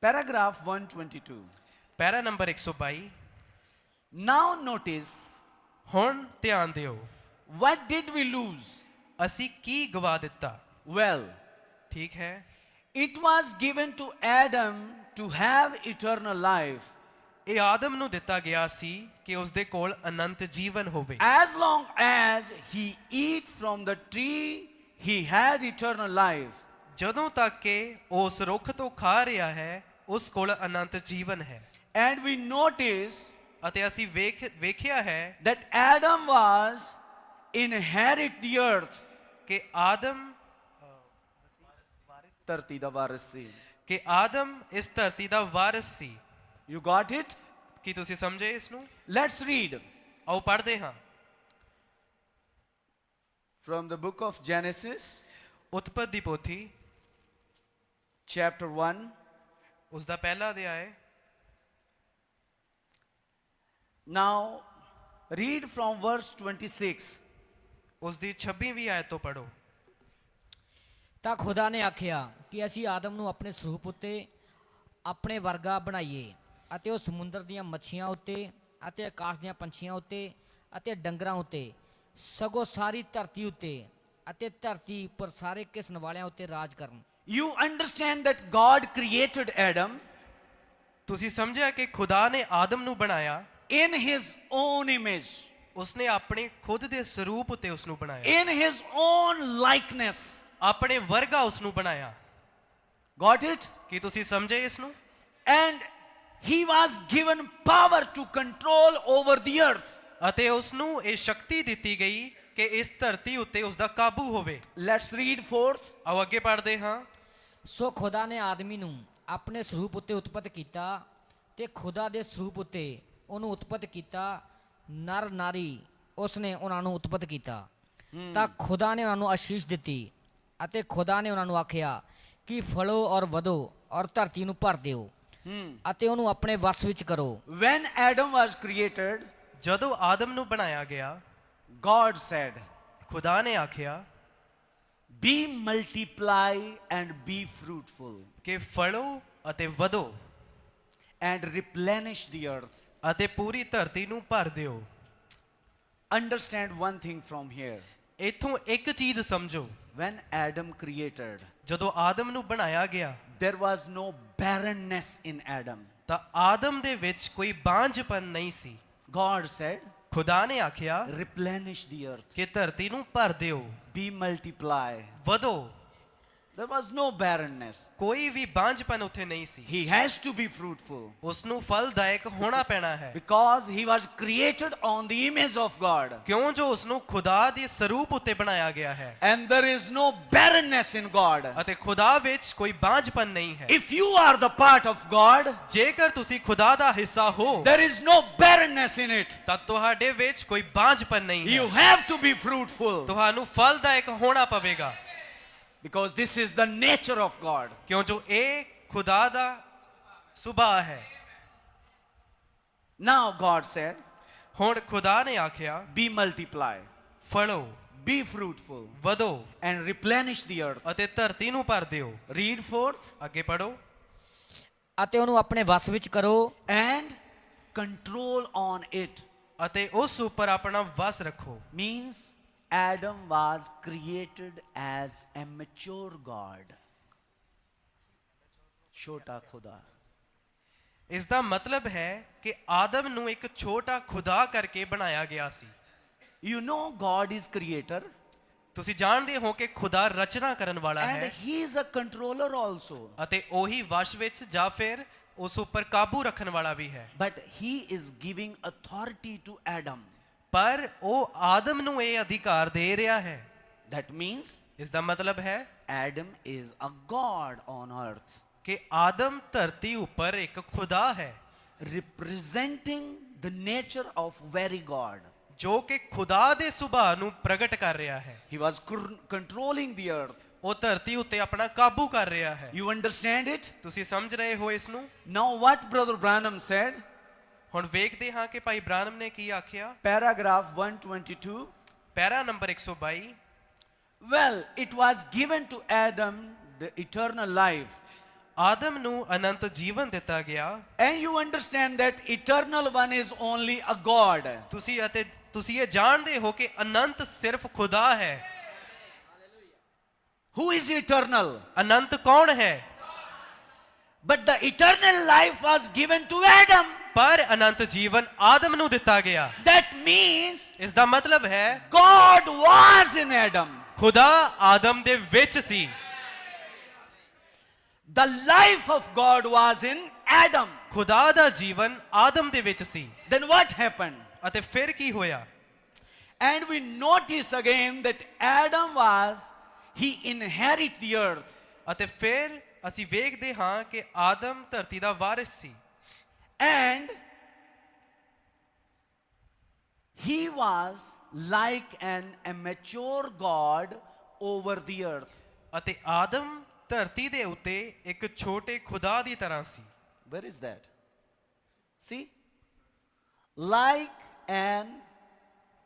Paragraph 122. ਪੈਰਾ number 122। Now notice, ਹੁਣ ਧਿਆਨ ਦਿਓ, what did we lose? ਅਸੀਂ ਕੀ ਗਵਾ ਦਿੱਤਾ? Well, ਠੀਕ ਹੈ, it was given to Adam to have eternal life. ਇਹ ਆਦਮ ਨੂੰ ਦਿੱਤਾ ਗਿਆ ਸੀ ਕਿ ਉਸ ਦੇ ਕੋਲ ਅਨੰਤ ਜੀਵਨ ਹੋਵੇ। As long as he eat from the tree, he had eternal life. ਜਦੋਂ ਤੱਕ ਕਿ ਉਸ ਰੁੱਖ ਤੋਂ ਖਾ ਰਿਹਾ ਹੈ, ਉਸ ਕੋਲ ਅਨੰਤ ਜੀਵਨ ਹੈ। And we notice ਅਤੇ ਅਸੀਂ ਵੇਖਿਆ ਹੈ that Adam was inherit the earth. ਕਿ ਆਦਮ ਧਰਤੀ ਦਾ ਵਾਰਿਸ ਸੀ। ਕਿ ਆਦਮ ਇਸ ਧਰਤੀ ਦਾ ਵਾਰਿਸ ਸੀ। You got it? ਕੀ ਤੁਸੀਂ ਸਮਝੇ ਇਸ ਨੂੰ? Let's read ਆਓ ਪੜ੍ਹਦੇ ਹਾਂ from the book of Genesis, ਉਤਪਤ the ਪੋਥੀ chapter 1. ਉਸ ਦਾ ਪਹਿਲਾ ਅਧਿਆਇ। Now read from verse 26. ਉਸ ਦੀ 26ਵੀਂ ਆਇਤ ਤੋਂ ਪੜ੍ਹੋ। ਤਾਂ ਖੁਦਾ ਨੇ ਆਖਿਆ ਕਿ ਅਸੀਂ ਆਦਮ ਨੂੰ ਆਪਣੇ ਸਰੂਪ ਉੱਤੇ ਆਪਣੇ ਵਰਗਾ ਬਣਾਈਏ ਅਤੇ ਉਹ ਸਮੁੰਦਰ ਦੀਆਂ ਮੱਛੀਆਂ ਉੱਤੇ ਅਤੇ ਆਕਾਸ਼ ਦੀਆਂ ਪੰਛੀਆਂ ਉੱਤੇ ਅਤੇ ਡੰਗਰਾਂ ਉੱਤੇ ਸਗੋਂ ਸਾਰੀ ਧਰਤੀ ਉੱਤੇ ਅਤੇ ਧਰਤੀ ਉੱਪਰ ਸਾਰੇ ਕਿਸਮ ਵਾਲਿਆਂ ਉੱਤੇ ਰਾਜ ਕਰਨ। You understand that God created Adam ਤੁਸੀਂ ਸਮਝਿਆ ਕਿ ਖੁਦਾ ਨੇ ਆਦਮ ਨੂੰ ਬਣਾਇਆ in his own image, ਉਸਨੇ ਆਪਣੇ ਖੁਦ ਦੇ ਸਰੂਪ ਉੱਤੇ ਉਸ ਨੂੰ ਬਣਾਇਆ, in his own likeness. ਆਪਣੇ ਵਰਗਾ ਉਸ ਨੂੰ ਬਣਾਇਆ। Got it? ਕੀ ਤੁਸੀਂ ਸਮਝੇ ਇਸ ਨੂੰ? And he was given power to control over the earth. ਅਤੇ ਉਸ ਨੂੰ ਇਹ ਸ਼ਕਤੀ ਦਿੱਤੀ ਗਈ ਕਿ ਇਸ ਧਰਤੀ ਉੱਤੇ ਉਸ ਦਾ ਕਾਬੂ ਹੋਵੇ। Let's read forth. ਆਓ ਅੱਗੇ ਪੜ੍ਹਦੇ ਹਾਂ। ਸੋ ਖੁਦਾ ਨੇ ਆਦਮੀ ਨੂੰ ਆਪਣੇ ਸਰੂਪ ਉੱਤੇ ਉਤਪਤ ਕੀਤਾ ਤੇ ਖੁਦਾ ਦੇ ਸਰੂਪ ਉੱਤੇ ਉਹਨੂੰ ਉਤਪਤ ਕੀਤਾ, ਨਰ ਨਾਰੀ ਉਸਨੇ ਉਹਨਾਂ ਨੂੰ ਉਤਪਤ ਕੀਤਾ। ਤਾਂ ਖੁਦਾ ਨੇ ਉਹਨਾਂ ਨੂੰ ਆਸ਼ੀਸ਼ ਦਿੱਤੀ ਅਤੇ ਖੁਦਾ ਨੇ ਉਹਨਾਂ ਨੂੰ ਆਖਿਆ ਕਿ ਫਲੋ ਔਰ ਵਧੋ ਔਰ ਧਰਤੀ ਨੂੰ ਭਰ ਦਿਓ ਅਤੇ ਉਹਨੂੰ ਆਪਣੇ ਵਸ ਵਿੱਚ ਕਰੋ। When Adam was created, ਜਦੋਂ ਆਦਮ ਨੂੰ ਬਣਾਇਆ ਗਿਆ, God said, ਖੁਦਾ ਨੇ ਆਖਿਆ be multiply and be fruitful ਕਿ ਫਲੋ ਅਤੇ ਵਧੋ and replenish the earth. ਅਤੇ ਪੂਰੀ ਧਰਤੀ ਨੂੰ ਭਰ ਦਿਓ। Understand one thing from here. ਇੱਥੋਂ ਇੱਕ ਚੀਜ਼ ਸਮਝੋ, When Adam created, ਜਦੋਂ ਆਦਮ ਨੂੰ ਬਣਾਇਆ ਗਿਆ there was no barrenness in Adam. ਤਾਂ ਆਦਮ ਦੇ ਵਿੱਚ ਕੋਈ ਬਾਂਝਪਨ ਨਹੀਂ ਸੀ। God said, ਖੁਦਾ ਨੇ ਆਖਿਆ replenish the earth, ਕਿ ਧਰਤੀ ਨੂੰ ਭਰ ਦਿਓ, be multiply. ਵਧੋ। There was no barrenness. ਕੋਈ ਵੀ ਬਾਂਝਪਨ ਉੱਥੇ ਨਹੀਂ ਸੀ। He has to be fruitful ਉਸ ਨੂੰ ਫਲਦਾਇਕ ਹੋਣਾ ਪੈਣਾ ਹੈ, because he was created on the image of God. ਕਿਉਂ ਜੋ ਉਸ ਨੂੰ ਖੁਦਾ ਦੇ ਸਰੂਪ ਉੱਤੇ ਬਣਾਇਆ ਗਿਆ ਹੈ And there is no barrenness in God. ਅਤੇ ਖੁਦਾ ਵਿੱਚ ਕੋਈ ਬਾਂਝਪਨ ਨਹੀਂ ਹੈ। If you are the part of God, ਜੇਕਰ ਤੁਸੀਂ ਖੁਦਾ ਦਾ ਹਿੱਸਾ ਹੋ there is no barrenness in it. ਤਾਂ ਤੁਹਾਡੇ ਵਿੱਚ ਕੋਈ ਬਾਂਝਪਨ ਨਹੀਂ You ਹੈ। have to be fruitful ਤੁਹਾਨੂੰ ਫਲਦਾਇਕ ਹੋਣਾ ਪਵੇਗਾ, because this is the nature of God. ਕਿਉਂ ਜੋ ਇਹ ਖੁਦਾ ਦਾ ਸੁਭਾਅ ਹੈ। Now God said, ਹੁਣ ਖੁਦਾ ਨੇ ਆਖਿਆ be multiply, flow, be fruitful ਵਧੋ and replenish the earth. ਅਤੇ ਧਰਤੀ ਨੂੰ ਭਰ ਦਿਓ। Read forth. ਅੱਗੇ ਪੜੋ। ਅਤੇ ਉਹਨੂੰ ਆਪਣੇ ਵਸ ਵਿੱਚ ਕਰੋ And control on it. ਅਤੇ ਉਸ ਉੱਪਰ ਆਪਣਾ ਵਸ ਰੱਖੋ। Means Adam was created as a mature God. ਛੋਟਾ ਖੁਦਾ। ਇਸ ਦਾ ਮਤਲਬ ਹੈ ਕਿ ਆਦਮ ਨੂੰ ਇੱਕ ਛੋਟਾ ਖੁਦਾ ਕਰਕੇ ਬਣਾਇਆ ਗਿਆ ਸੀ। You know God is creator ਤੁਸੀਂ ਜਾਣਦੇ ਹੋ ਕਿ ਖੁਦਾ ਰਚਨਾ ਕਰਨ ਵਾਲਾ and ਹੈ he is a controller also. ਅਤੇ ਉਹੀ ਵਸ਼ ਵਿੱਚ ਜਾਂ ਫਿਰ ਉਸ ਉੱਪਰ ਕਾਬੂ ਰੱਖਣ ਵਾਲਾ ਵੀ ਹੈ। But he is giving authority to Adam. ਪਰ ਉਹ ਆਦਮ ਨੂੰ ਇਹ ਅਧਿਕਾਰ ਦੇ ਰਿਹਾ ਹੈ। That means ਇਸ ਦਾ ਮਤਲਬ ਹੈ Adam is a God on earth, ਕਿ ਆਦਮ ਧਰਤੀ ਉੱਪਰ ਇੱਕ ਖੁਦਾ ਹੈ representing the nature of very God. ਜੋ ਕਿ ਖੁਦਾ ਦੇ ਸੁਭਾਅ ਨੂੰ ਪ੍ਰਗਟ ਕਰ ਰਿਹਾ ਹੈ। He was controlling the earth. ਉਹ ਧਰਤੀ ਉੱਤੇ ਆਪਣਾ ਕਾਬੂ ਕਰ ਰਿਹਾ ਹੈ। You understand it? ਤੁਸੀਂ ਸਮਝ ਰਹੇ ਹੋ ਇਸ ਨੂੰ? Now what Brother Branham said, ਹੁਣ ਵੇਖਦੇ ਹਾਂ ਕਿ ਭਾਈ ਬ੍ਰਾਨਮ ਨੇ ਕੀ ਆਖਿਆ। paragraph 122. Para number 122। Well, it was given to Adam the eternal life. ਆਦਮ ਨੂੰ ਅਨੰਤ ਜੀਵਨ ਦਿੱਤਾ ਗਿਆ। And you understand that eternal one is only a God. ਤੁਸੀਂ ਇਹ ਜਾਣਦੇ ਹੋ ਕਿ ਅਨੰਤ ਸਿਰਫ ਖੁਦਾ ਹੈ। Who is eternal? ਅਨੰਤ ਕੌਣ ਹੈ? But the eternal life was given to Adam. ਪਰ ਅਨੰਤ ਜੀਵਨ ਆਦਮ ਨੂੰ ਦਿੱਤਾ ਗਿਆ। That means ਇਸ ਦਾ ਮਤਲਬ ਹੈ God was in Adam. ਖੁਦਾ ਆਦਮ ਦੇ ਵਿੱਚ ਸੀ। The life of God was in Adam. ਖੁਦਾ ਦਾ ਜੀਵਨ ਆਦਮ ਦੇ ਵਿੱਚ ਸੀ। Then what happened? ਅਤੇ ਫਿਰ ਕੀ ਹੋਇਆ? And we notice again that Adam he inherited the earth. ਅਤੇ ਫਿਰ ਅਸੀਂ ਵੇਖਦੇ ਹਾਂ ਕਿ ਆਦਮ ਧਰਤੀ ਦਾ ਵਾਰਿਸ ਸੀ। And he was like an immature God over the earth. ਅਤੇ ਆਦਮ ਧਰਤੀ ਦੇ ਉੱਤੇ ਇੱਕ ਛੋਟੇ ਖੁਦਾ ਦੀ ਤਰ੍ਹਾਂ ਸੀ। Where is that? See? Like an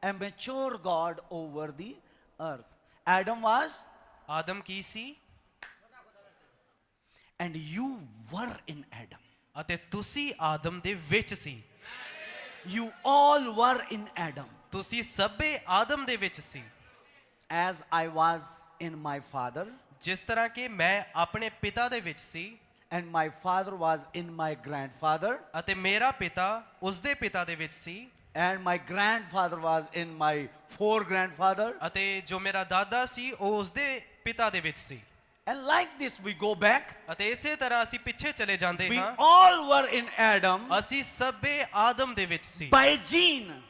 immature God over the earth. Adam was, Adam Ki C? and you were in Adam. ਅਤੇ ਤੁਸੀਂ ਆਦਮ ਦੇ ਵਿੱਚ ਸੀ। You all were in Adam. ਤੁਸੀਂ ਸਭੇ ਆਦਮ ਦੇ ਵਿੱਚ ਸੀ। As I was in my father, ਜਿਸ ਤਰ੍ਹਾਂ ਕਿ ਮੈਂ ਆਪਣੇ ਪਿਤਾ ਦੇ ਵਿੱਚ ਸੀ and my father was in my grandfather, ਅਤੇ ਮੇਰਾ ਪਿਤਾ ਉਸ ਦੇ ਪਿਤਾ ਦੇ ਵਿੱਚ ਸੀ and my grandfather was in my four grandfather, ਅਤੇ ਜੋ ਮੇਰਾ ਦਾਦਾ ਸੀ ਉਹ ਉਸ ਦੇ ਪਿਤਾ ਦੇ ਵਿੱਚ ਸੀ। and like this we go back. ਅਤੇ ਇਸੇ ਤਰ੍ਹਾਂ ਅਸੀਂ ਪਿੱਛੇ ਚਲੇ ਜਾਂਦੇ We ਹਾਂ। all were in Adam ਅਸੀਂ ਸਭੇ ਆਦਮ ਦੇ ਵਿੱਚ ਸੀ by gene.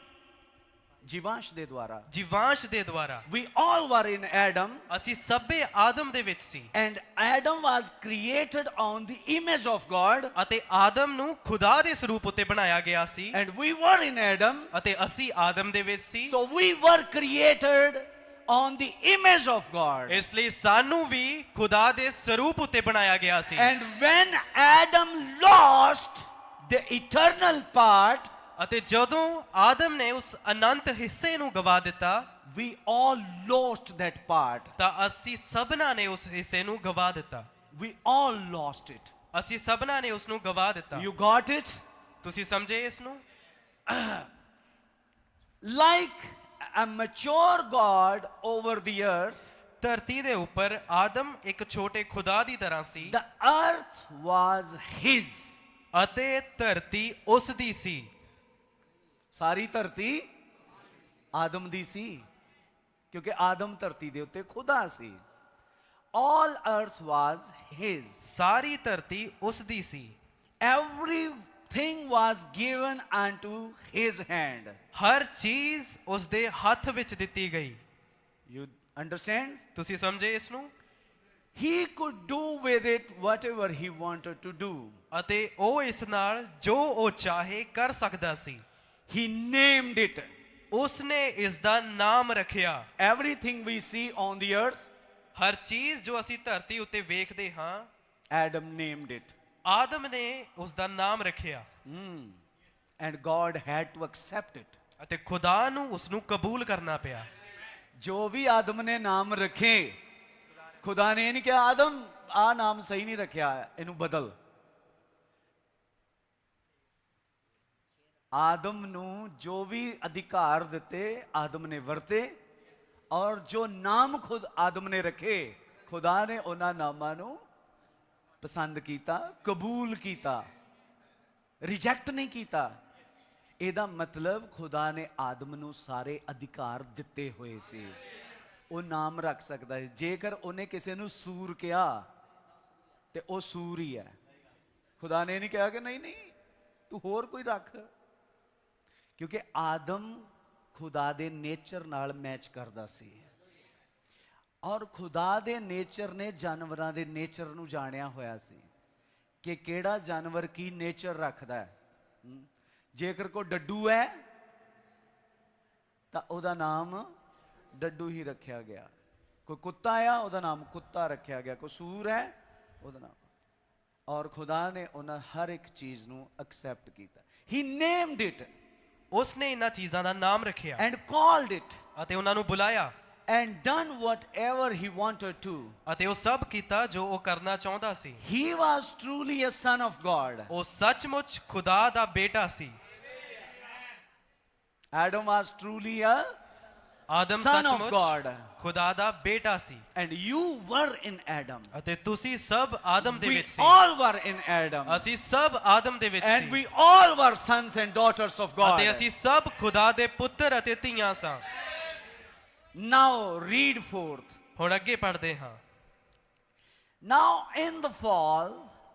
ਜੀਵਾਂਸ਼ ਦੇ ਦੁਆਰਾ। ਜੀਵਾਂਸ਼ ਦੇ ਦੁਆਰਾ। We all were in Adam, ਅਸੀਂ ਸਭੇ ਆਦਮ ਦੇ ਵਿੱਚ ਸੀ and Adam was created on the image of God, ਅਤੇ ਆਦਮ ਨੂੰ ਖੁਦਾ ਦੇ ਸਰੂਪ ਉੱਤੇ ਬਣਾਇਆ ਗਿਆ ਸੀ and we were in Adam, ਅਤੇ ਅਸੀਂ ਆਦਮ ਦੇ ਵਿੱਚ ਸੀ। so we were created on the image of God. ਇਸ ਲਈ ਸਾਨੂੰ ਵੀ ਖੁਦਾ ਦੇ ਸਰੂਪ ਉੱਤੇ ਬਣਾਇਆ ਗਿਆ ਸੀ। And when Adam lost the eternal part, ਅਤੇ ਜਦੋਂ ਆਦਮ ਨੇ ਉਸ ਅਨੰਤ ਹਿੱਸੇ ਨੂੰ ਗਵਾ ਦਿੱਤਾ we all lost that part. ਤਾਂ ਅਸੀਂ ਸਭਨਾਂ ਨੇ ਉਸ ਹਿੱਸੇ ਨੂੰ ਗਵਾ ਦਿੱਤਾ। We all lost it. ਅਸੀਂ ਸਭਨਾਂ ਨੇ ਉਸ ਨੂੰ ਗਵਾ ਦਿੱਤਾ। You got it? ਤੁਸੀਂ ਸਮਝੇ ਇਸ ਨੂੰ? Like a mature God over the earth, ਧਰਤੀ ਦੇ ਉੱਪਰ ਆਦਮ ਇੱਕ ਛੋਟੇ ਖੁਦਾ ਦੀ ਤਰ੍ਹਾਂ ਸੀ the earth was his. ਅਤੇ ਧਰਤੀ ਉਸ ਦੀ ਸੀ। ਸਾਰੀ ਧਰਤੀ ਆਦਮ ਦੀ ਸੀ ਕਿਉਂਕਿ ਆਦਮ ਧਰਤੀ ਦੇ ਉੱਤੇ ਖੁਦਾ ਸੀ। All earth was his. ਸਾਰੀ ਧਰਤੀ ਉਸ ਦੀ ਸੀ। Everything was given unto his hand. ਹਰ ਚੀਜ਼ ਉਸ ਦੇ ਹੱਥ ਵਿੱਚ ਦਿੱਤੀ ਗਈ। You understand? ਤੁਸੀਂ ਸਮਝੇ ਇਸ ਨੂੰ? He could do with it whatever he wanted to do. ਅਤੇ ਉਹ ਇਸ ਨਾਲ ਜੋ ਉਹ ਚਾਹੇ ਕਰ ਸਕਦਾ ਸੀ। He named it. ਉਸ ਨੇ ਇਸ ਦਾ ਨਾਮ ਰੱਖਿਆ। Everything we see on the earth, ਹਰ ਚੀਜ਼ ਜੋ ਅਸੀਂ ਧਰਤੀ ਉੱਤੇ ਵੇਖਦੇ ਹਾਂ Adam named it. ਆਦਮ ਨੇ ਉਸ ਦਾ ਨਾਮ ਰੱਖਿਆ। And God had to accept it. ਅਤੇ ਖੁਦਾ ਨੂੰ ਉਸ ਨੂੰ ਕਬੂਲ ਕਰਨਾ ਪਿਆ। ਜੋ ਵੀ ਆਦਮ ਨੇ ਨਾਮ ਰੱਖੇ, ਖੁਦਾ ਨੇ ਨਹੀਂ ਕਿਹਾ ਆਦਮ ਆ ਨਾਮ ਸਹੀ ਨਹੀਂ ਰੱਖਿਆ, ਇਹਨੂੰ ਬਦਲ। ਆਦਮ ਨੂੰ ਜੋ ਵੀ ਅਧਿਕਾਰ ਦਿੱਤੇ ਆਦਮ ਨੇ ਵਰਤੇ, ਔਰ ਜੋ ਨਾਮ ਖੁਦ ਆਦਮ ਨੇ ਰੱਖੇ ਖੁਦਾ ਨੇ ਉਹਨਾਂ ਨਾਮਾਂ ਨੂੰ ਪਸੰਦ ਕੀਤਾ, ਕਬੂਲ ਕੀਤਾ, ਰਿਜੈਕਟ ਨਹੀਂ ਕੀਤਾ। ਇਹਦਾ ਮਤਲਬ ਖੁਦਾ ਨੇ ਆਦਮ ਨੂੰ ਸਾਰੇ ਅਧਿਕਾਰ ਦਿੱਤੇ ਹੋਏ ਸੀ। ਉਹ ਨਾਮ ਰੱਖ ਸਕਦਾ ਹੈ। ਜੇਕਰ ਉਹਨੇ ਕਿਸੇ ਨੂੰ ਸੂਰ ਕਿਹਾ ਤੇ ਉਹ ਸੂਰ ਹੀ ਹੈ। ਖੁਦਾ ਨੇ ਨਹੀਂ ਕਿਹਾ ਕਿ ਨਹੀਂ ਨਹੀਂ ਤੂੰ ਹੋਰ ਕੋਈ ਰੱਖ, ਕਿਉਂਕਿ ਆਦਮ ਖੁਦਾ ਦੇ ਨੇਚਰ ਨਾਲ ਮੈਚ ਕਰਦਾ ਸੀ। ਔਰ ਖੁਦਾ ਦੇ ਨੇਚਰ ਨੇ ਜਾਨਵਰਾਂ ਦੇ ਨੇਚਰ ਨੂੰ ਜਾਣਿਆ ਹੋਇਆ ਸੀ ਕਿ ਕਿਹੜਾ ਜਾਨਵਰ ਕੀ ਨੇਚਰ ਰੱਖਦਾ ਹੈ। ਜੇਕਰ ਕੋਈ ਡੱਡੂ ਹੈ ਤਾਂ ਉਹਦਾ ਨਾਮ ਡੱਡੂ ਹੀ ਰੱਖਿਆ ਗਿਆ। ਕੋਈ ਕੁੱਤਾ ਆ ਉਹਦਾ ਨਾਮ ਕੁੱਤਾ ਰੱਖਿਆ ਗਿਆ। ਕੋਈ ਸੂਰ ਹੈ ਉਹਦਾ ਨਾਮ। ਔਰ ਖੁਦਾ ਨੇ ਉਹਨਾਂ ਹਰ ਇੱਕ ਚੀਜ਼ ਨੂੰ ਐਕਸੈਪਟ ਕੀਤਾ। He named it. ਉਸ ਨੇ ਇਹਨਾਂ ਚੀਜ਼ਾਂ ਦਾ ਨਾਮ ਰੱਖਿਆ And called it. ਅਤੇ ਉਹਨਾਂ ਨੂੰ ਬੁਲਾਇਆ। and done whatever he wanted to. ਅਤੇ ਉਹ ਸਭ ਕੀਤਾ ਜੋ ਉਹ ਕਰਨਾ ਚਾਹੁੰਦਾ ਸੀ। He was truly a son of God. ਉਹ ਸੱਚਮੁੱਚ ਖੁਦਾ ਦਾ ਬੇਟਾ ਸੀ। Adam was truly a Adam son of ਸੱਚਮੁੱਚ God. ਖੁਦਾ ਦਾ ਬੇਟਾ ਸੀ। And you were in Adam. ਅਤੇ ਤੁਸੀਂ ਸਭ ਆਦਮ ਦੇ We ਵਿੱਚ ਸੀ। all were in Adam. ਅਸੀਂ ਸਭ ਆਦਮ ਦੇ ਵਿੱਚ And C. we all were sons and daughters of God. ਅਤੇ ਅਸੀਂ ਸਭ ਖੁਦਾ ਦੇ ਪੁੱਤਰ ਅਤੇ ਧੀਆਂ ਸਾਂ। Now read forth. ਹੁਣ ਅੱਗੇ ਪੜ੍ਹਦੇ ਹਾਂ। Now in the fall,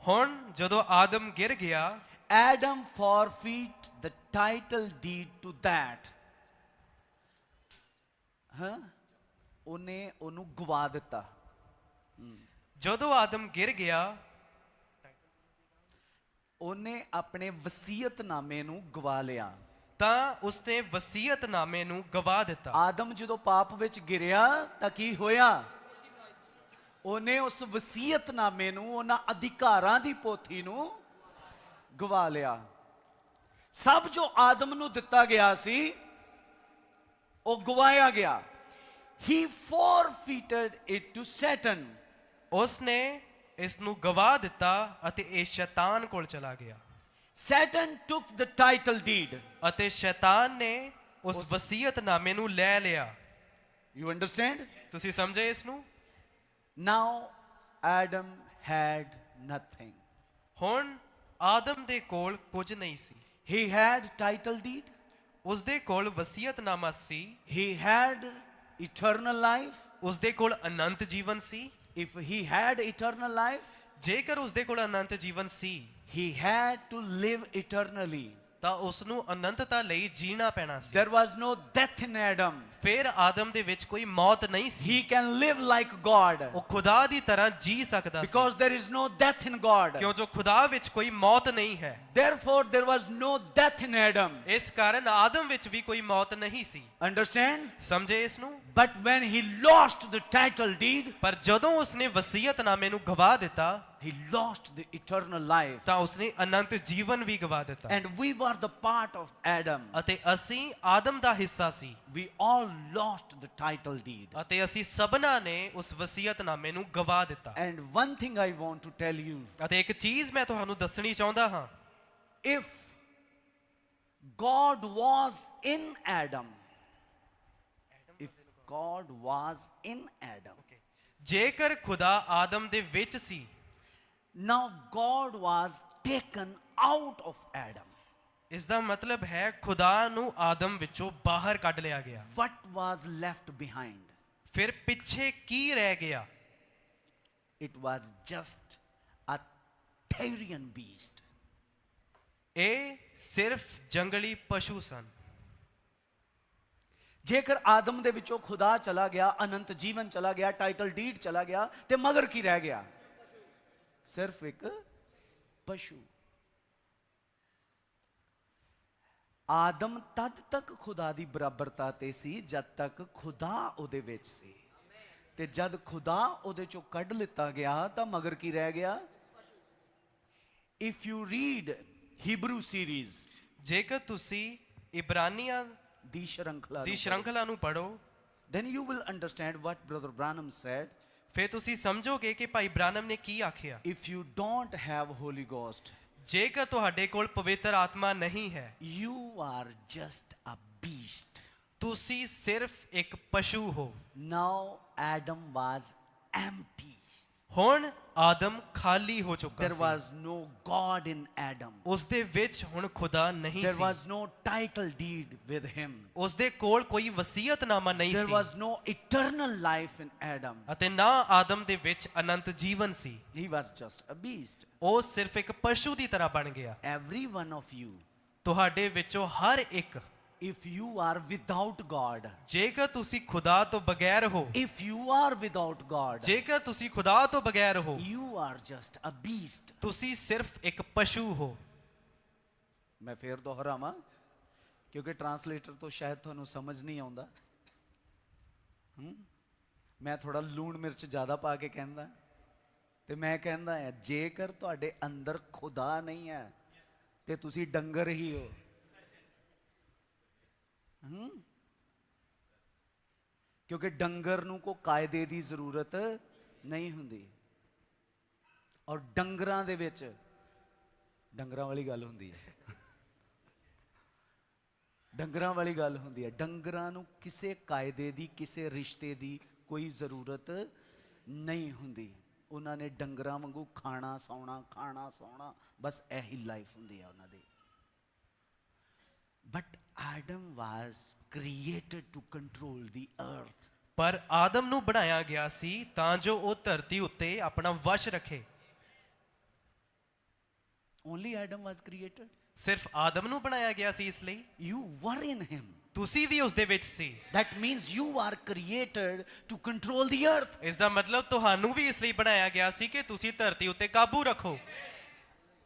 ਹੁਣ ਜਦੋਂ ਆਦਮ ਗਿਰ ਗਿਆ, Adam forfeit the title deed to that. ਹਾਂ ਉਹਨੇ ਉਹਨੂੰ ਗਵਾ ਦਿੱਤਾ। ਜਦੋਂ ਆਦਮ ਗਿਰ ਗਿਆ, ਉਹਨੇ ਆਪਣੇ ਵਸੀਅਤਨਾਮੇ ਨੂੰ ਗਵਾ ਲਿਆ। ਤਾਂ ਉਸਨੇ ਵਸੀਅਤਨਾਮੇ ਨੂੰ ਗਵਾ ਦਿੱਤਾ। ਆਦਮ ਜਦੋਂ ਪਾਪ ਵਿੱਚ ਗਿਰਿਆ ਤਾਂ ਕੀ ਹੋਇਆ? ਉਹਨੇ ਉਸ ਵਸੀਅਤਨਾਮੇ ਨੂੰ, ਉਹਨਾਂ ਅਧਿਕਾਰਾਂ ਦੀ ਪੋਥੀ ਨੂੰ ਗਵਾ ਲਿਆ। ਸਭ ਜੋ ਆਦਮ ਨੂੰ ਦਿੱਤਾ ਗਿਆ ਸੀ ਉਹ ਗਵਾਇਆ ਗਿਆ। He forfeited it to Satan. ਉਸਨੇ ਇਸ ਨੂੰ ਗਵਾ ਦਿੱਤਾ ਅਤੇ ਇਹ ਸ਼ੈਤਾਨ ਕੋਲ ਚਲਾ ਗਿਆ। Satan took the title deed. ਅਤੇ ਸ਼ੈਤਾਨ ਨੇ ਉਸ ਵਸੀਅਤਨਾਮੇ ਨੂੰ ਲੈ ਲਿਆ। You understand? ਤੁਸੀਂ ਸਮਝੇ ਇਸ ਨੂੰ? Now Adam had nothing. ਹੁਣ ਆਦਮ ਦੇ ਕੋਲ ਕੁਝ ਨਹੀਂ ਸੀ। He had title deed. ਉਸਦੇ ਕੋਲ ਵਸੀਅਤਨਾਮਾ ਸੀ। He had eternal life. ਉਸਦੇ ਕੋਲ ਅਨੰਤ ਜੀਵਨ ਸੀ। If he had eternal life, ਜੇਕਰ ਉਸਦੇ ਕੋਲ ਅਨੰਤ ਜੀਵਨ ਸੀ, he had to live eternally. ਤਾਂ ਉਸ ਨੂੰ ਅਨੰਤਤਾ ਲਈ ਜੀਣਾ ਪੈਣਾ ਸੀ। There was no death in Adam. ਫਿਰ ਆਦਮ ਦੇ ਵਿੱਚ ਕੋਈ ਮੌਤ ਨਹੀਂ ਸੀ। He can live like God ਉਹ ਖੁਦਾ ਦੀ ਤਰ੍ਹਾਂ ਜੀ ਸਕਦਾ ਸੀ। because there is no death in God. ਕਿਉਂ ਜੋ ਖੁਦਾ ਵਿੱਚ ਕੋਈ ਮੌਤ ਨਹੀਂ ਹੈ। Therefore, there was no death in Adam. ਇਸ ਕਾਰਨ ਆਦਮ ਵਿੱਚ ਵੀ ਕੋਈ ਮੌਤ ਨਹੀਂ ਸੀ। Understand? ਸਮਝੇ ਇਸ ਨੂੰ? But when he lost the title deed, ਪਰ ਜਦੋਂ ਉਸਨੇ ਵਸੀਅਤਨਾਮੇ ਨੂੰ ਗਵਾ ਦਿੱਤਾ, he lost the eternal life. ਤਾਂ ਉਸਨੇ ਅਨੰਤ ਜੀਵਨ ਵੀ ਗਵਾ ਦਿੱਤਾ। And we were the part of Adam. ਅਤੇ ਅਸੀਂ ਆਦਮ ਦਾ ਹਿੱਸਾ ਸੀ। We all lost the title deed. ਅਤੇ ਅਸੀਂ ਸਭਨਾਂ ਨੇ ਉਸ ਵਸੀਅਤਨਾਮੇ ਨੂੰ ਗਵਾ ਦਿੱਤਾ। And one thing I want to tell you, ਅਤੇ ਇੱਕ ਚੀਜ਼ ਮੈਂ ਤੁਹਾਨੂੰ ਦੱਸਣੀ ਚਾਹੁੰਦਾ ਹਾਂ। if God was in Adam, if God was in Adam, ਜੇਕਰ ਖੁਦਾ ਆਦਮ ਦੇ ਵਿੱਚ ਸੀ, now God was taken out of Adam. ਇਸ ਦਾ ਮਤਲਬ ਹੈ ਖੁਦਾ ਨੂੰ ਆਦਮ ਵਿੱਚੋਂ ਬਾਹਰ ਕੱਢ ਲਿਆ ਗਿਆ। What was left behind? ਫਿਰ ਪਿੱਛੇ ਕੀ ਰਹਿ ਗਿਆ? It was just a Tyrian beast. ਇਹ ਸਿਰਫ ਜੰਗਲੀ ਪਸ਼ੂ ਸਨ। ਜੇਕਰ ਆਦਮ ਦੇ ਵਿੱਚੋਂ ਖੁਦਾ ਚਲਾ ਗਿਆ, ਅਨੰਤ ਜੀਵਨ ਚਲਾ ਗਿਆ, ਟਾਈਟਲ ਡੀਡ ਚਲਾ ਗਿਆ, ਤੇ ਮਗਰ ਕੀ ਰਹਿ ਗਿਆ? ਸਿਰਫ ਇੱਕ ਪਸ਼ੂ। ਆਦਮ ਤਦ ਤੱਕ ਖੁਦਾ ਦੀ ਬਰਾਬਰਤਾ ਤੇ ਸੀ ਜਦ ਤੱਕ ਖੁਦਾ ਉਹਦੇ ਵਿੱਚ ਸੀ, ਤੇ ਜਦ ਖੁਦਾ ਉਹਦੇ ਚੋਂ ਕੱਢ ਲਿੱਤਾ ਗਿਆ ਤਾਂ ਮਗਰ ਕੀ ਰਹਿ ਗਿਆ? If you read Hebrew series, ਜੇਕਰ ਤੁਸੀਂ ਇਬਰਾਨੀਆਂ ਦੀ ਸ਼੍ਰੰਖਲਾ ਨੂੰ ਪੜ੍ਹੋ, then you will understand what Brother Branham said. ਫਿਰ ਤੁਸੀਂ ਸਮਝੋਗੇ ਕਿ ਭਾਈ ਬ੍ਰਾਨਮ ਨੇ ਕੀ ਆਖਿਆ। If you don't have Holy Ghost, ਜੇਕਰ ਤੁਹਾਡੇ ਕੋਲ ਪਵਿੱਤਰ ਆਤਮਾ ਨਹੀਂ ਹੈ, you are just a beast. ਤੁਸੀਂ ਸਿਰਫ ਇੱਕ ਪਸ਼ੂ ਹੋ। Now Adam was empty. ਹੁਣ ਆਦਮ ਖਾਲੀ ਹੋ ਚੁੱਕਾ There C. was no God in Adam. ਉਸ ਦੇ ਵਿੱਚ ਹੁਣ ਖੁਦਾ ਨਹੀਂ There C. was no title deed with him. ਉਸ ਦੇ ਕੋਲ ਕੋਈ ਵਸੀਅਤਨਾਮਾ ਨਹੀਂ There C was no eternal life in Adam. ਅਤੇ ਨਾ ਆਦਮ ਦੇ ਵਿੱਚ ਅਨੰਤ ਜੀਵਨ ਸੀ। He was just a beast. ਉਹ ਸਿਰਫ ਇੱਕ ਪਸ਼ੂ ਦੀ ਤਰ੍ਹਾਂ ਬਣ ਗਿਆ। Every one of you, ਤੁਹਾਡੇ ਵਿੱਚੋਂ ਹਰ ਇੱਕ, if you are without God, ਜੇਕਰ ਤੁਸੀਂ ਖੁਦਾ ਤੋਂ ਬਗੈਰ ਹੋ, if you are without God, ਜੇਕਰ ਤੁਸੀਂ ਖੁਦਾ ਤੋਂ ਬਗੈਰ ਹੋ, you are just a beast. ਤੁਸੀਂ ਸਿਰਫ ਇੱਕ ਪਸ਼ੂ ਹੋ। ਮੈਂ ਫੇਰ ਦੁਹਰਾਵਾਂ ਕਿਉਂਕਿ ਟਰਾਂਸਲੇਟਰ ਤੋਂ ਸ਼ਾਇਦ ਤੁਹਾਨੂੰ ਸਮਝ ਨਹੀਂ ਆਉਂਦਾ। ਮੈਂ ਥੋੜਾ ਲੂਣ ਮਿਰਚ ਜ਼ਿਆਦਾ ਪਾ ਕੇ ਕਹਿੰਦਾ, ਤੇ ਮੈਂ ਕਹਿੰਦਾ ਹੈ ਜੇਕਰ ਤੁਹਾਡੇ ਅੰਦਰ ਖੁਦਾ ਨਹੀਂ ਹੈ ਤੇ ਤੁਸੀਂ ਡੰਗਰ ਹੀ ਹੋ। ਕਿਉਂਕਿ ਡੰਗਰ ਨੂੰ ਕੋਈ ਕਾਇਦੇ ਦੀ ਜ਼ਰੂਰਤ ਨਹੀਂ ਹੁੰਦੀ। ਔਰ ਡੰਗਰਾਂ ਦੇ ਵਿੱਚ ਡੰਗਰਾਂ ਵਾਲੀ ਗੱਲ ਹੁੰਦੀ ਹੈ, ਡੰਗਰਾਂ ਵਾਲੀ ਗੱਲ ਹੁੰਦੀ ਹੈ। ਡੰਗਰਾਂ ਨੂੰ ਕਿਸੇ ਕਾਇਦੇ ਦੀ, ਕਿਸੇ ਰਿਸ਼ਤੇ ਦੀ ਕੋਈ ਜ਼ਰੂਰਤ ਨਹੀਂ ਹੁੰਦੀ। ਉਹਨਾਂ ਨੇ ਡੰਗਰਾਂ ਵਾਂਗੂ ਖਾਣਾ ਸੌਣਾ, ਬਸ ਇਹੀ ਲਾਈਫ ਹੁੰਦੀ ਹੈ ਉਹਨਾਂ ਦੀ। But Adam was created to control the earth. ਪਰ ਆਦਮ ਨੂੰ ਬਣਾਇਆ ਗਿਆ ਸੀ ਤਾਂ ਜੋ ਉਹ ਧਰਤੀ ਉੱਤੇ ਆਪਣਾ ਵਸ਼ ਰੱਖੇ। Only Adam was created. ਸਿਰਫ ਆਦਮ ਨੂੰ ਬਣਾਇਆ ਗਿਆ ਸੀ ਇਸ ਲਈ। ਯੂ ਵਰ ਇਨ ਹਿਮ। ਤੁਸੀਂ ਵੀ ਉਸ ਦੇ ਵਿੱਚ ਸੀ। That means you are created to control the earth. ਇਸ ਦਾ ਮਤਲਬ ਤੁਹਾਨੂੰ ਵੀ ਇਸ ਲਈ ਬਣਾਇਆ ਗਿਆ ਸੀ ਕਿ ਤੁਸੀਂ ਧਰਤੀ ਉੱਤੇ ਕਾਬੂ ਰੱਖੋ।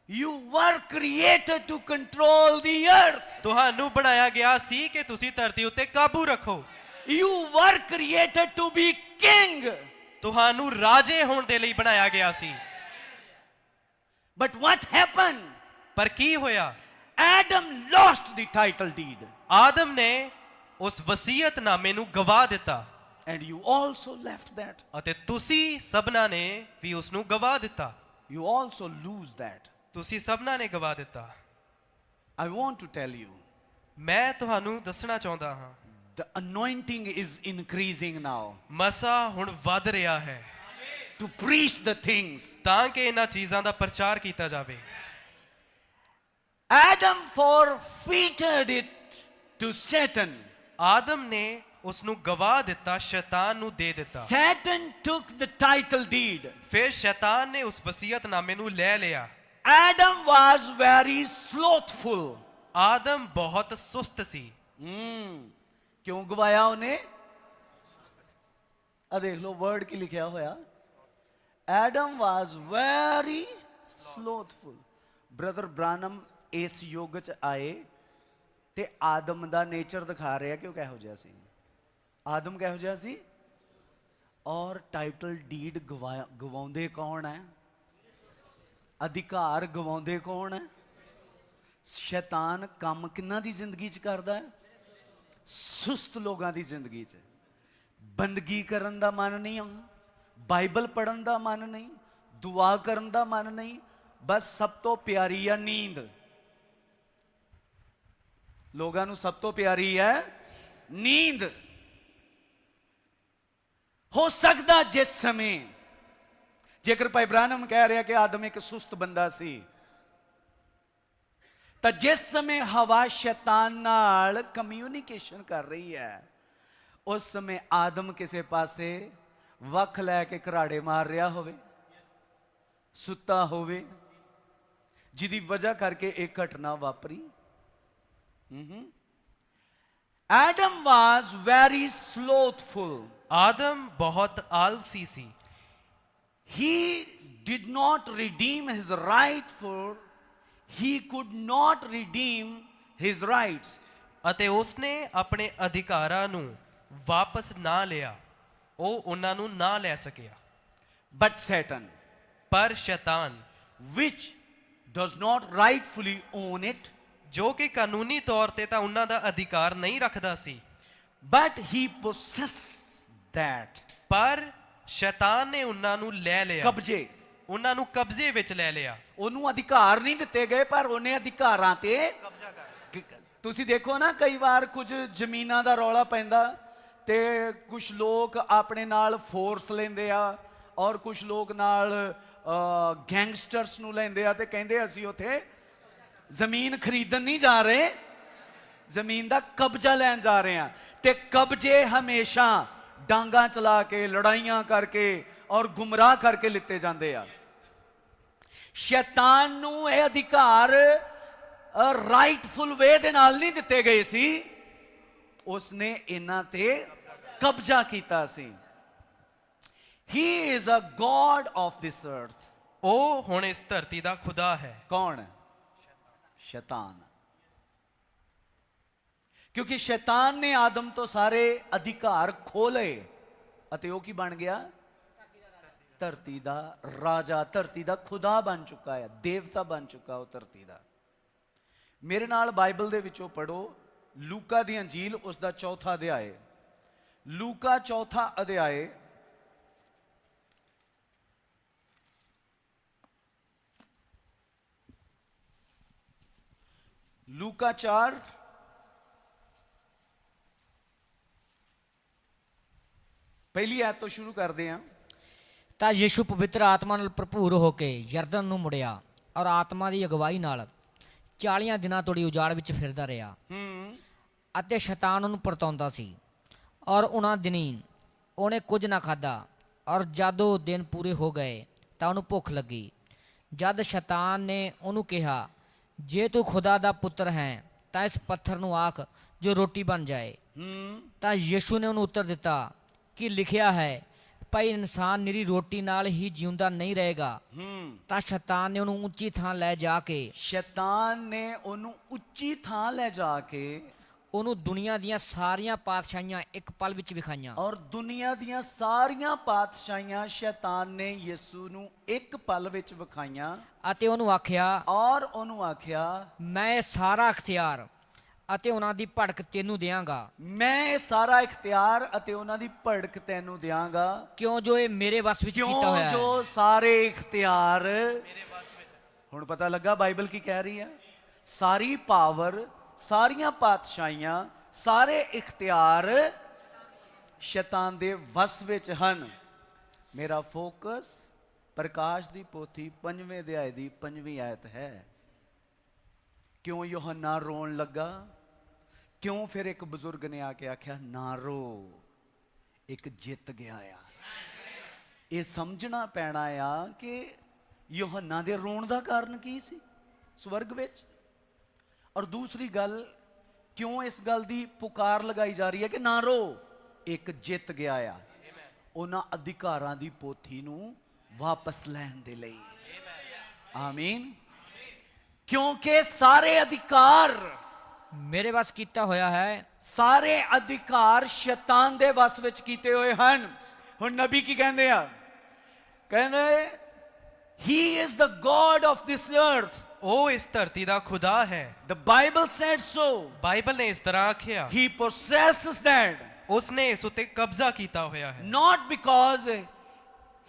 You were created to control the earth. ਤੁਹਾਨੂੰ ਬਣਾਇਆ ਗਿਆ ਸੀ ਕਿ ਤੁਸੀਂ ਧਰਤੀ ਉੱਤੇ ਕਾਬੂ ਰੱਖੋ। You were created to be king. ਤੁਹਾਨੂੰ ਰਾਜੇ ਹੋਣ ਦੇ ਲਈ ਬਣਾਇਆ ਗਿਆ ਸੀ। But what happened? ਪਰ ਕੀ ਹੋਇਆ? Adam lost the title deed. ਆਦਮ ਨੇ ਉਸ ਵਸੀਅਤਨਾਮੇ ਨੂੰ ਗਵਾ ਦਿੱਤਾ। And you also left that. ਅਤੇ ਤੁਸੀਂ ਸਭਨਾਂ ਨੇ ਵੀ ਉਸ ਨੂੰ ਗਵਾ ਦਿੱਤਾ। You also lose that. ਤੁਸੀਂ ਸਭਨਾਂ ਨੇ ਗਵਾ ਦਿੱਤਾ। I want to tell you, ਮੈਂ ਤੁਹਾਨੂੰ ਦੱਸਣਾ ਚਾਹੁੰਦਾ ਹਾਂ, the anointing is increasing now ਮਸਾ ਹੁਣ ਵੱਧ ਰਿਹਾ ਹੈ to preach the things. ਤਾਂ ਕਿ ਇਹਨਾਂ ਚੀਜ਼ਾਂ ਦਾ ਪ੍ਰਚਾਰ ਕੀਤਾ ਜਾਵੇ। Adam forfeited it to Satan. ਆਦਮ ਨੇ ਉਸ ਨੂੰ ਗਵਾ ਦਿੱਤਾ, ਸ਼ੈਤਾਨ ਨੂੰ ਦੇ ਦਿੱਤਾ। Satan took the title deed. ਫਿਰ ਸ਼ੈਤਾਨ ਨੇ ਉਸ ਵਸੀਅਤਨਾਮੇ ਨੂੰ ਲੈ ਲਿਆ। Adam was very slothful. ਆਦਮ ਬਹੁਤ ਸੁਸਤ ਸੀ। ਕਿਉਂ ਗਵਾਇਆ ਉਹਨੇ? ਆ ਦੇਖ ਲਓ ਵਰਡ ਕੀ ਲਿਖਿਆ ਹੋਇਆ। Adam was very slothful. Brother Branham ਇਸ ਯੁੱਗ ਚ ਆਏ ਤੇ ਆਦਮ ਦਾ ਨੇਚਰ ਦਿਖਾ ਰਿਹਾ ਕਿ ਉਹ ਕਿਹੋ ਜਿਹਾ ਸੀ। ਆਦਮ ਕਿਹੋ ਜਿਹਾ ਸੀ? ਔਰ ਟਾਈਟਲ ਡੀਡ ਗਵਾਉਂਦੇ ਕੌਣ ਹੈ? ਅਧਿਕਾਰ ਗਵਾਉਂਦੇ ਕੌਣ ਹੈ? ਸ਼ੈਤਾਨ ਕੰਮ ਕਿੰਨਾਂ ਦੀ ਜ਼ਿੰਦਗੀ ਚ ਕਰਦਾ ਹੈ? ਸੁਸਤ ਲੋਕਾਂ ਦੀ ਜ਼ਿੰਦਗੀ ਚ। ਬੰਦਗੀ ਕਰਨ ਦਾ ਮਨ ਨਹੀਂ ਆ, ਬਾਈਬਲ ਪੜ੍ਹਨ ਦਾ ਮਨ ਨਹੀਂ, ਦੁਆ ਕਰਨ ਦਾ ਮਨ ਨਹੀਂ, ਬਸ ਸਭ ਤੋਂ ਪਿਆਰੀ ਆ ਨੀਂਦ। ਲੋਕਾਂ ਨੂੰ ਸਭ ਤੋਂ ਪਿਆਰੀ ਹੈ ਨੀਂਦ। ਹੋ ਸਕਦਾ ਜਿਸ ਸਮੇਂ, ਜੇਕਰ ਭਾਈ ਬ੍ਰਾਨਮ ਕਹਿ ਰਿਹਾ ਕਿ ਆਦਮ ਇੱਕ ਸੁਸਤ ਬੰਦਾ ਸੀ, ਤਾਂ ਜਿਸ ਸਮੇਂ ਹਵਾ ਸ਼ੈਤਾਨ ਨਾਲ ਕਮਿਊਨੀਕੇਸ਼ਨ ਕਰ ਰਹੀ ਹੈ, ਉਸ ਸਮੇਂ ਆਦਮ ਕਿਸੇ ਪਾਸੇ ਵੱਖ ਲੈ ਕੇ ਘਰਾੜੇ ਮਾਰ ਰਿਹਾ ਹੋਵੇ, ਸੁੱਤਾ ਹੋਵੇ, ਜਿਹਦੀ ਵਜ੍ਹਾ ਕਰਕੇ ਇਹ ਘਟਨਾ ਵਾਪਰੀ। Adam was very slothful. ਆਦਮ ਬਹੁਤ ਆਲਸੀ ਸੀ। He did not redeem his right for, he could not redeem his rights. ਅਤੇ ਉਸਨੇ ਆਪਣੇ ਅਧਿਕਾਰਾਂ ਨੂੰ ਵਾਪਸ ਨਾ ਲਿਆ, ਉਹ ਉਹਨਾਂ ਨੂੰ ਨਾ ਲੈ ਸਕਿਆ। But Satan, ਪਰ ਸ਼ੈਤਾਨ, which does not rightfully own it, ਜੋ ਕਿ ਕਾਨੂੰਨੀ ਤੌਰ ਤੇ ਤਾਂ ਉਹਨਾਂ ਦਾ ਅਧਿਕਾਰ ਨਹੀਂ ਰੱਖਦਾ ਸੀ, but he possessed that. ਪਰ ਸ਼ੈਤਾਨ ਨੇ ਉਹਨਾਂ ਨੂੰ ਲੈ ਲਿਆ, ਕਬਜ਼ੇ, ਉਹਨਾਂ ਨੂੰ ਕਬਜ਼ੇ ਵਿੱਚ ਲੈ ਲਿਆ। ਉਹਨੂੰ ਅਧਿਕਾਰ ਨਹੀਂ ਦਿੱਤੇ ਗਏ, ਪਰ ਉਹਨੇ ਅਧਿਕਾਰਾਂ ਤੇ ਕਬਜ਼ਾ ਕਰ। ਤੁਸੀਂ ਦੇਖੋ ਨਾ, ਕਈ ਵਾਰ ਕੁਝ ਜ਼ਮੀਨਾਂ ਦਾ ਰੌਲਾ ਪੈਂਦਾ ਤੇ ਕੁਝ ਲੋਕ ਆਪਣੇ ਨਾਲ ਫੋਰਸ ਲੈਂਦੇ ਆ, ਔਰ ਕੁਝ ਲੋਕ ਨਾਲ ਗੈਂਗਸਟਰਸ ਨੂੰ ਲੈਂਦੇ ਆ ਤੇ ਕਹਿੰਦੇ ਅਸੀਂ ਉੱਥੇ ਜ਼ਮੀਨ ਖਰੀਦਣ ਨਹੀਂ ਜਾ ਰਹੇ, ਜ਼ਮੀਨ ਦਾ ਕਬਜ਼ਾ ਲੈਣ ਜਾ ਰਹੇ ਆ। ਤੇ ਕਬਜ਼ੇ ਹਮੇਸ਼ਾ ਡਾਂਗਾ ਚਲਾ ਕੇ, ਲੜਾਈਆਂ ਕਰਕੇ ਔਰ ਗੁੰਮਰਾਹ ਕਰਕੇ ਲਿੱਤੇ ਜਾਂਦੇ ਆ। ਸ਼ੈਤਾਨ ਨੂੰ ਇਹ ਅਧਿਕਾਰ ਰਾਈਟਫੁਲ ਵੇ ਦੇ ਨਾਲ ਨਹੀਂ ਦਿੱਤੇ ਗਏ ਸੀ, ਉਸਨੇ ਇਹਨਾਂ ਤੇ ਕਬਜ਼ਾ ਕੀਤਾ ਸੀ। He is a God of this earth. ਉਹ ਹੁਣ ਇਸ ਧਰਤੀ ਦਾ ਖੁਦਾ ਹੈ। ਕੌਣ? ਸ਼ੈਤਾਨ। ਕਿਉਂਕਿ ਸ਼ੈਤਾਨ ਨੇ ਆਦਮ ਤੋਂ ਸਾਰੇ ਅਧਿਕਾਰ ਖੋਹ ਲਏ ਅਤੇ ਉਹ ਕੀ ਬਣ ਗਿਆ? ਧਰਤੀ ਦਾ ਰਾਜਾ, ਧਰਤੀ ਦਾ ਖੁਦਾ ਬਣ ਚੁੱਕਾ ਹੈ, ਦੇਵਤਾ ਬਣ ਚੁੱਕਾ ਉਹ ਧਰਤੀ ਦਾ। ਮੇਰੇ ਨਾਲ ਬਾਈਬਲ ਦੇ ਵਿੱਚੋਂ ਪੜੋ ਲੂਕਾ ਦੀ ਅੰਜੀਲ, ਉਸ ਦਾ 4ਵਾਂ ਅਧਿਆਇ। लूका चौथा अध्याय लूका 4 पहली आयत तो शुरू करते हैं। ਤਾਂ ਯੀਸ਼ੂ ਪਵਿੱਤਰ ਆਤਮਾ ਨਾਲ ਭਰਪੂਰ ਹੋ ਕੇ ਯਰਦਨ ਨੂੰ ਮੁੜਿਆ ਔਰ ਆਤਮਾ ਦੀ ਅਗਵਾਈ ਨਾਲ 40 ਦਿਨਾਂ ਤੋੜੀ ਉਜਾੜ ਵਿੱਚ ਫਿਰਦਾ ਰਿਹਾ ਅਤੇ ਸ਼ੈਤਾਨ ਉਹਨੂੰ ਪਰਤਾਉਂਦਾ ਸੀ ਔਰ ਉਹਨਾਂ ਦਿਨੀ ਉਹਨੇ ਕੁਝ ਨਾ ਖਾਧਾ ਔਰ ਜਦ ਉਹ ਦਿਨ ਪੂਰੇ ਹੋ ਗਏ ਤਾਂ ਉਹਨੂੰ ਭੁੱਖ ਲੱਗੀ। ਜਦ ਸ਼ੈਤਾਨ ਨੇ ਉਹਨੂੰ ਕਿਹਾ, ਜੇ ਤੂੰ ਖੁਦਾ ਦਾ ਪੁੱਤਰ ਹੈ ਤਾਂ ਇਸ ਪੱਥਰ ਨੂੰ ਆਖ ਜੋ ਰੋਟੀ ਬਣ ਜਾਏ। ਤਾਂ ਯੀਸ਼ੂ ਨੇ ਉਹਨੂੰ ਉੱਤਰ ਦਿੱਤਾ ਕਿ ਲਿਖਿਆ ਹੈ, ਭਾਈ ਇਨਸਾਨ ਨਿਰੀ ਰੋਟੀ ਨਾਲ ਹੀ ਜਿਉਂਦਾ ਨਹੀਂ ਰਹੇਗਾ। ਤਾਂ ਸ਼ੈਤਾਨ ਨੇ ਉਹਨੂੰ ਉੱਚੀ ਥਾਂ ਲੈ ਜਾ ਕੇ शैतान ने ओनू उच्ची थां ले जाके ਉਹਨੂੰ ਦੁਨੀਆ ਦੀਆਂ ਸਾਰੀਆਂ ਪਾਤਸ਼ਾਹੀਆਂ ਇੱਕ ਪਲ ਵਿੱਚ ਵਿਖਾਈਆਂ। और दुनिया दियां सारियां पातशाहियां शैतान ने यीशु नू एक पल विच विखाइयां ਅਤੇ ਉਹਨੂੰ ਆਖਿਆ, और ओनू आख्या, ਮੈਂ ਇਹ ਸਾਰਾ ਅਖਤਿਆਰ ਅਤੇ ਉਹਨਾਂ ਦੀ ਭੜਕ ਤੈਨੂੰ ਦਿਆਂਗਾ, मैं ये सारा इख्तियार अते उन्हां दी भड़क तैनू दियांगा। ਕਿਉਂ ਜੋ ਇਹ ਮੇਰੇ ਵਸ ਵਿੱਚ ਕੀਤਾ क्यों ਹੋਇਆ जो ਹੈ। सारे इख्तियार हुण पता लगा बाइबल की कह रही है। सारी पावर, सारियां पातशाहियां, सारे इख्तियार शैतान दे वस विच हन। मेरा फोकस प्रकाश दी पोथी 5वें अध्याय दी 5वीं आयत है। क्यों यूहन्ना रोन लगा? क्यों फिर एक बुजुर्ग ने आके आख्या, ना रो, एक जित गया आ। ये समझना पैना आ कि यूहन्ना दे रोण दा कारण की सी स्वर्ग विच। और दूसरी गल, क्यों इस गल दी पुकार लगाई जा रही है कि ना रो, एक जित गया आ उन्हां अधिकारां दी पोथी नू वापस लैण दे लई। आमीन। क्योंकि सारे अधिकार, ਮੇਰੇ ਵਸ ਕੀਤਾ ਹੋਇਆ ਹੈ। सारे अधिकार शैतान दे वस विच कीते होए हन। हुण नबी की कहंदे आ? कहंदे he is the God of this earth. ਉਹ ਇਸ ਧਰਤੀ ਦਾ ਖੁਦਾ ਹੈ। The Bible said so. Bible ਨੇ ਇਸ ਤਰ੍ਹਾਂ ਆਖਿਆ, He possesses that, ਉਸਨੇ ਇਸ ਉੱਤੇ ਕਬਜ਼ਾ ਕੀਤਾ ਹੋਇਆ ਹੈ। not because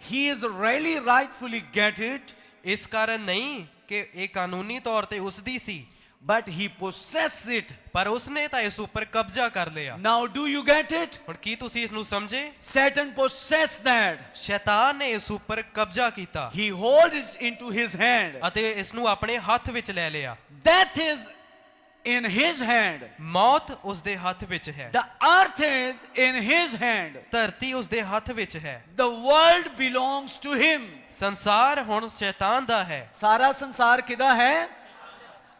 he is really rightfully get it, ਇਸ ਕਾਰਨ ਨਹੀਂ ਕਿ ਇਹ ਕਾਨੂੰਨੀ ਤੌਰ ਤੇ ਉਸ ਦੀ ਸੀ, but he possesses it. ਪਰ ਉਸਨੇ ਤਾਂ ਇਸ ਉੱਪਰ ਕਬਜ਼ਾ ਕਰ ਲਿਆ। Now do you get it? ਹੁਣ ਕੀ ਤੁਸੀਂ ਇਸ ਨੂੰ ਸਮਝੇ? Satan possessed that. ਸ਼ੈਤਾਨ ਨੇ ਇਸ ਉੱਪਰ ਕਬਜ਼ਾ ਕੀਤਾ He holds it into his hand. ਅਤੇ ਇਸ ਨੂੰ ਆਪਣੇ ਹੱਥ ਵਿੱਚ ਲੈ ਲਿਆ। Death is in his hand. ਮੌਤ ਉਸ ਦੇ ਹੱਥ ਵਿੱਚ ਹੈ। The earth is in his hand. ਧਰਤੀ ਉਸ ਦੇ ਹੱਥ ਵਿੱਚ ਹੈ। The world belongs to him. ਸੰਸਾਰ ਹੁਣ ਸ਼ੈਤਾਨ ਦਾ ਹੈ। सारा संसार किदा है?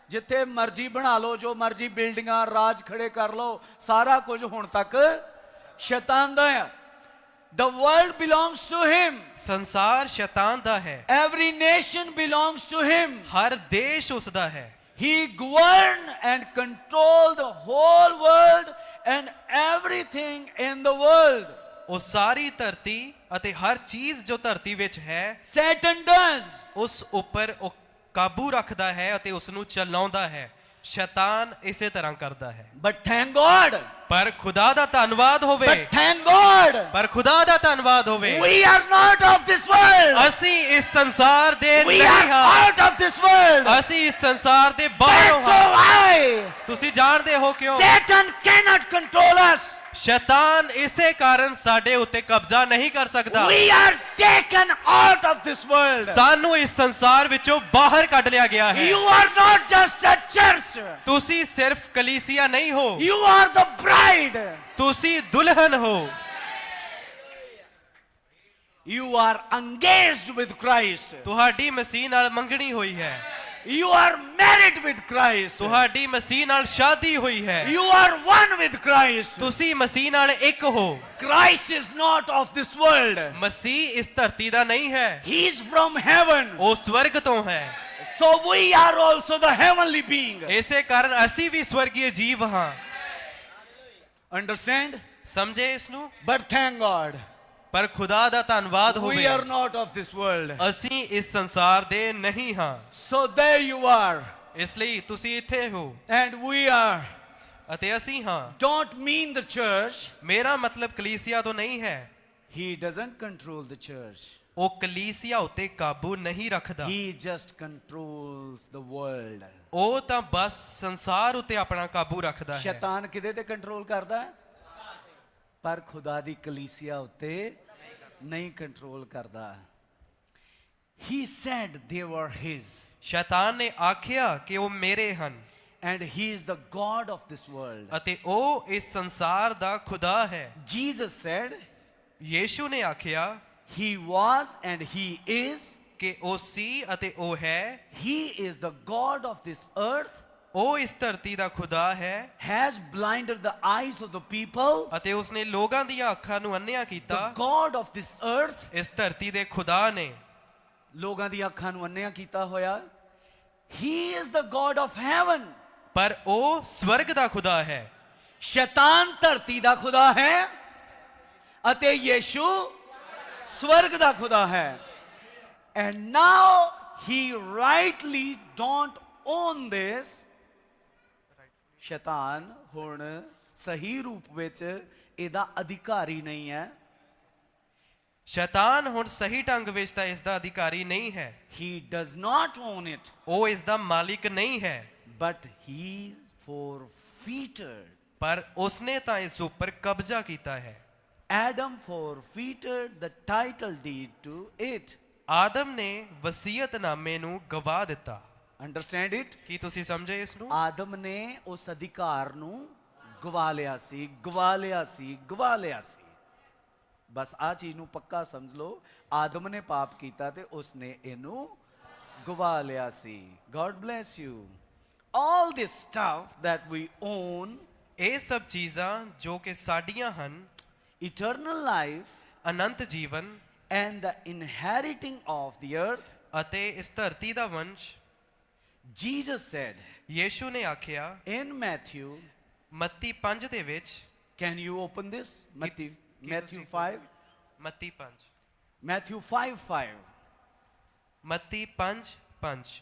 जिथे मर्जी बना लो, जो मर्जी बिल्डिंगां राज खड़े कर लो, सारा कुछ हुण तक शैतान दा है। The world belongs to him. ਸੰਸਾਰ ਸ਼ੈਤਾਨ ਦਾ ਹੈ। Every nation belongs to him. ਹਰ ਦੇਸ਼ ਉਸ ਦਾ ਹੈ। He governed and controlled the whole world and everything in the world. ਉਹ ਸਾਰੀ ਧਰਤੀ ਅਤੇ ਹਰ ਚੀਜ਼ ਜੋ ਧਰਤੀ ਵਿੱਚ ਹੈ Satan does. ਉਸ ਉੱਪਰ ਉਹ ਕਾਬੂ ਰੱਖਦਾ ਹੈ ਅਤੇ ਉਸ ਨੂੰ ਚਲਾਉਂਦਾ ਹੈ। ਸ਼ੈਤਾਨ ਇਸੇ ਤਰ੍ਹਾਂ ਕਰਦਾ ਹੈ। But thank God. ਪਰ ਖੁਦਾ ਦਾ ਧੰਨਵਾਦ ਹੋਵੇ। But thank God. ਪਰ ਖੁਦਾ ਦਾ ਧੰਨਵਾਦ ਹੋਵੇ। We are not of this world. ਅਸੀਂ ਇਸ ਸੰਸਾਰ ਦੇ We ਨਹੀਂ are ਹਾਂ। out of this world. ਅਸੀਂ ਇਸ ਸੰਸਾਰ ਦੇ ਬਾਹਰੋਂ That's so ਹਾਂ। why ਤੁਸੀਂ ਜਾਣਦੇ ਹੋ ਕਿਉਂ? Satan cannot control us. ਸ਼ੈਤਾਨ ਇਸੇ ਕਾਰਨ ਸਾਡੇ ਉੱਤੇ ਕਬਜ਼ਾ ਨਹੀਂ ਕਰ ਸਕਦਾ। We are taken out of this world. ਸਾਨੂੰ ਇਸ ਸੰਸਾਰ ਵਿੱਚੋਂ ਬਾਹਰ ਕੱਢ ਲਿਆ ਗਿਆ ਹੈ। You are not just a church. ਤੁਸੀਂ ਸਿਰਫ ਕਲੀਸਿਆ ਨਹੀਂ ਹੋ, You are the bride. ਤੁਸੀਂ ਦੁਲਹਨ ਹੋ। You are engaged with Christ. ਤੁਹਾਡੀ ਮਸੀਹ ਨਾਲ ਮੰਗਣੀ ਹੋਈ ਹੈ। You are married with Christ. ਤੁਹਾਡੀ ਮਸੀਹ ਨਾਲ ਸ਼ਾਦੀ ਹੋਈ ਹੈ। You are one with Christ. ਤੁਸੀਂ ਮਸੀਹ ਨਾਲ ਇੱਕ ਹੋ। Christ is not of this world. ਮਸੀਹ ਇਸ ਧਰਤੀ ਦਾ ਨਹੀਂ ਹੈ, He is from heaven. ਉਹ ਸਵਰਗ ਤੋਂ ਹੈ। So we are also the heavenly being. ਇਸੇ ਕਾਰਨ ਅਸੀਂ ਵੀ ਸਵਰਗੀय ਜੀਵ ਹਾਂ। Understand? ਸਮਝੇ ਇਸ ਨੂੰ? But thank God. ਪਰ ਖੁਦਾ ਦਾ ਧੰਨਵਾਦ We ਹੋਵੇ, are not of this world. ਅਸੀਂ ਇਸ ਸੰਸਾਰ ਦੇ ਨਹੀਂ ਹਾਂ। So there you are. ਇਸ ਲਈ ਤੁਸੀਂ ਇੱਥੇ ਹੋ And we are. ਅਤੇ ਅਸੀਂ ਹਾਂ। don't mean the church. ਮੇਰਾ ਮਤਲਬ ਕਲੀਸਿਆ ਤੋਂ ਨਹੀਂ ਹੈ। He doesn't control the church. ਉਹ ਕਲੀਸਿਆ ਉੱਤੇ ਕਾਬੂ ਨਹੀਂ ਰੱਖਦਾ। He just controls the world. ਉਹ ਤਾਂ ਬਸ ਸੰਸਾਰ ਉੱਤੇ ਆਪਣਾ ਕਾਬੂ ਰੱਖਦਾ ਹੈ। ਸ਼ੈਤਾਨ ਕਿਹਦੇ ਤੇ ਕੰਟਰੋਲ ਕਰਦਾ ਹੈ? ਪਰ ਖੁਦਾ ਦੀ ਕਲੀਸਿਆ ਉੱਤੇ ਨਹੀਂ ਕੰਟਰੋਲ ਕਰਦਾ। He said they were his. ਸ਼ੈਤਾਨ ਨੇ ਆਖਿਆ ਕਿ ਉਹ ਮੇਰੇ ਹਨ And he is the God of this world. ਅਤੇ ਉਹ ਇਸ ਸੰਸਾਰ ਦਾ ਖੁਦਾ ਹੈ। Jesus said ਯੀਸ਼ੂ ਨੇ ਆਖਿਆ he was and he is. ਕਿ ਉਹ ਸੀ ਅਤੇ ਉਹ ਹੈ। He is the God of this earth. ਉਹ ਇਸ ਧਰਤੀ ਦਾ ਖੁਦਾ ਹੈ Has blinded the eyes of the people. ਅਤੇ ਉਸਨੇ ਲੋਕਾਂ ਦੀਆਂ ਅੱਖਾਂ ਨੂੰ ਅੰਨ੍ਹਿਆ The ਕੀਤਾ। God of this earth. ਇਸ ਧਰਤੀ ਦੇ ਖੁਦਾ ਨੇ ਲੋਕਾਂ ਦੀਆਂ ਅੱਖਾਂ ਨੂੰ ਅੰਨ੍ਹਿਆ ਕੀਤਾ ਹੋਇਆ। He is the God of heaven. ਪਰ ਉਹ ਸਵਰਗ ਦਾ ਖੁਦਾ ਹੈ। ਸ਼ੈਤਾਨ ਧਰਤੀ ਦਾ ਖੁਦਾ ਹੈ ਅਤੇ ਯੀਸ਼ੂ ਸਵਰਗ ਦਾ ਖੁਦਾ ਹੈ। And now he rightly don't own this. ਸ਼ੈਤਾਨ ਹੁਣ ਸਹੀ ਰੂਪ ਵਿੱਚ ਇਹਦਾ ਅਧਿਕਾਰੀ ਨਹੀਂ ਹੈ। ਸ਼ੈਤਾਨ ਹੁਣ ਸਹੀ ਢੰਗ ਵਿੱਚ ਤਾਂ ਇਸ ਦਾ ਅਧਿਕਾਰੀ ਨਹੀਂ ਹੈ। He does not own it, ਉਹ ਇਸ ਦਾ ਮਾਲਿਕ ਨਹੀਂ ਹੈ। but he forfeited. ਪਰ ਉਸਨੇ ਤਾਂ ਇਸ ਉੱਪਰ ਕਬਜ਼ਾ ਕੀਤਾ ਹੈ। Adam forfeited the title deed to it. ਆਦਮ ਨੇ ਵਸੀਅਤਨਾਮੇ ਨੂੰ ਗਵਾ ਦਿੱਤਾ। Understand it? ਕੀ ਤੁਸੀਂ ਸਮਝੇ ਇਸ ਨੂੰ? ਆਦਮ ਨੇ ਉਸ ਅਧਿਕਾਰ ਨੂੰ ਗਵਾ ਲਿਆ ਸੀ, ਗਵਾ ਲਿਆ ਸੀ, ਗਵਾ ਲਿਆ ਸੀ। ਬਸ ਆ ਚੀਜ਼ ਨੂੰ ਪੱਕਾ ਸਮਝ ਲਓ, ਆਦਮ ਨੇ ਪਾਪ ਕੀਤਾ ਤੇ ਉਸਨੇ ਇਹਨੂੰ ਗਵਾ ਲਿਆ ਸੀ। God bless you. All this stuff that we own, ਇਹ ਸਭ ਚੀਜ਼ਾਂ ਜੋ ਕਿ ਸਾਡੀਆਂ ਹਨ, eternal life Anant Jeevan and the inheriting of the earth, ਅਤੇ ਇਸ ਧਰਤੀ ਦਾ ਵੰਸ਼, Jesus said ਯੀਸ਼ੂ ਨੇ ਆਖਿਆ in Matthew, ਮੱਤੀ 5 ਦੇ ਵਿੱਚ, can you open this? Matthew ਤੁਸੀਂ 5, ਮੱਤੀ 5, Matthew 5:5. ਮੱਤੀ 5:5,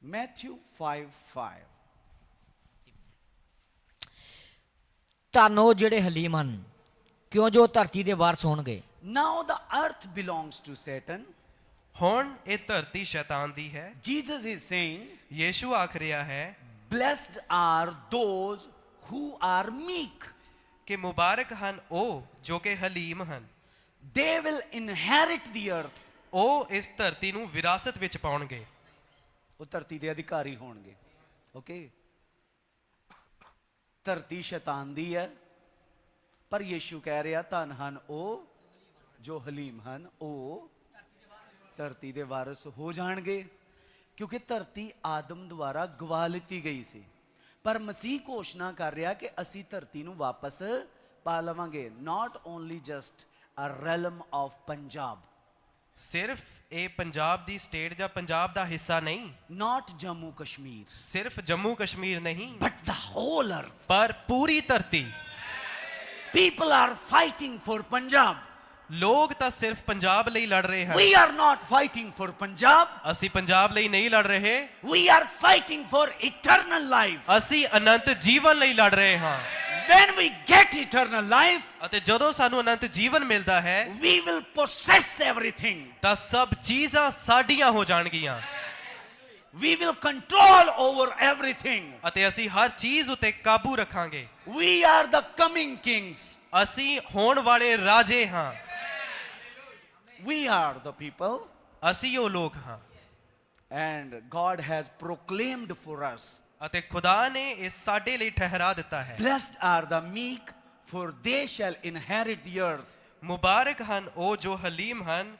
Matthew 5:5. ਧੰਨ ਉਹ ਜਿਹੜੇ ਹਲੀਮ ਹਨ, ਕਿਉਂ ਜੋ ਧਰਤੀ ਦੇ ਵਾਰਸ ਹੋਣਗੇ। Now the earth belongs to Satan. ਹੁਣ ਇਹ ਧਰਤੀ ਸ਼ੈਤਾਨ ਦੀ ਹੈ। Jesus is saying, ਯੀਸ਼ੂ ਆਖ ਰਿਹਾ ਹੈ blessed are those who are meek. ਕਿ ਮੁਬਾਰਕ ਹਨ ਉਹ ਜੋ ਕਿ ਹਲੀਮ ਹਨ। They will inherit the earth. ਉਹ ਇਸ ਧਰਤੀ ਨੂੰ ਵਿਰਾਸਤ ਵਿੱਚ ਪਾਉਣਗੇ। ਉਹ ਧਰਤੀ ਦੇ ਅਧਿਕਾਰੀ ਹੋਣਗੇ। ਓਕੇ, ਧਰਤੀ ਸ਼ੈਤਾਨ ਦੀ ਹੈ, ਪਰ ਯੀਸ਼ੂ ਕਹਿ ਰਿਹਾ ਧੰਨ ਹਨ ਉਹ ਜੋ ਹਲੀਮ ਹਨ, ਉਹ ਧਰਤੀ ਦੇ ਵਾਰਿਸ ਹੋ ਜਾਣਗੇ। ਕਿਉਂਕਿ ਧਰਤੀ ਆਦਮ ਦੁਆਰਾ ਗਵਾ ਲਿੱਤੀ ਗਈ ਸੀ, ਪਰ ਮਸੀਹ ਘੋਸ਼ਣਾ ਕਰ ਰਿਹਾ ਕਿ ਅਸੀਂ ਧਰਤੀ ਨੂੰ ਵਾਪਸ ਪਾ ਲਵਾਂਗੇ। Not only just a realm of Punjab, ਸਿਰਫ ਇਹ ਪੰਜਾਬ ਦੀ ਸਟੇਟ ਜਾਂ ਪੰਜਾਬ ਦਾ ਹਿੱਸਾ ਨਹੀਂ, ਨਾਟ ਜੰਮੂ ਕਸ਼ਮੀਰ, ਸਿਰਫ ਜੰਮੂ ਕਸ਼ਮੀਰ ਨਹੀਂ, ਬਟ ਦ ਹੋਲ ਅਰਥ। ਪਰ ਪੂਰੀ ਧਰਤੀ। People are fighting for Punjab. ਲੋਕ ਤਾਂ ਸਿਰਫ ਪੰਜਾਬ ਲਈ ਲੜ ਰਹੇ ਹਨ। We are not fighting for Punjab. ਅਸੀਂ ਪੰਜਾਬ ਲਈ ਨਹੀਂ ਲੜ ਰਹੇ, We are fighting for eternal life. ਅਸੀਂ ਅਨੰਤ ਜੀਵਨ ਲਈ ਲੜ ਰਹੇ ਹਾਂ। When we get eternal life, ਅਤੇ ਜਦੋਂ ਸਾਨੂੰ ਅਨੰਤ ਜੀਵਨ ਮਿਲਦਾ ਹੈ we will possess everything. ਤਾਂ ਸਭ ਚੀਜ਼ਾਂ ਸਾਡੀਆਂ ਹੋ ਜਾਣਗੀਆਂ We will control over everything. ਅਤੇ ਅਸੀਂ ਹਰ ਚੀਜ਼ ਉੱਤੇ ਕਾਬੂ ਰੱਖਾਂਗੇ। We are the coming kings. ਅਸੀਂ ਹੋਣ ਵਾਲੇ ਰਾਜੇ ਹਾਂ। We are the people. ਅਸੀਂ ਉਹ ਲੋਕ ਹਾਂ And God has proclaimed for us, ਅਤੇ ਖੁਦਾ ਨੇ ਇਹ ਸਾਡੇ ਲਈ ਠਹਿਰਾ ਦਿੱਤਾ ਹੈ। blessed are the meek, for they shall inherit the earth. ਮੁਬਾਰਕ ਹਨ ਉਹ ਜੋ ਹਲੀਮ ਹਨ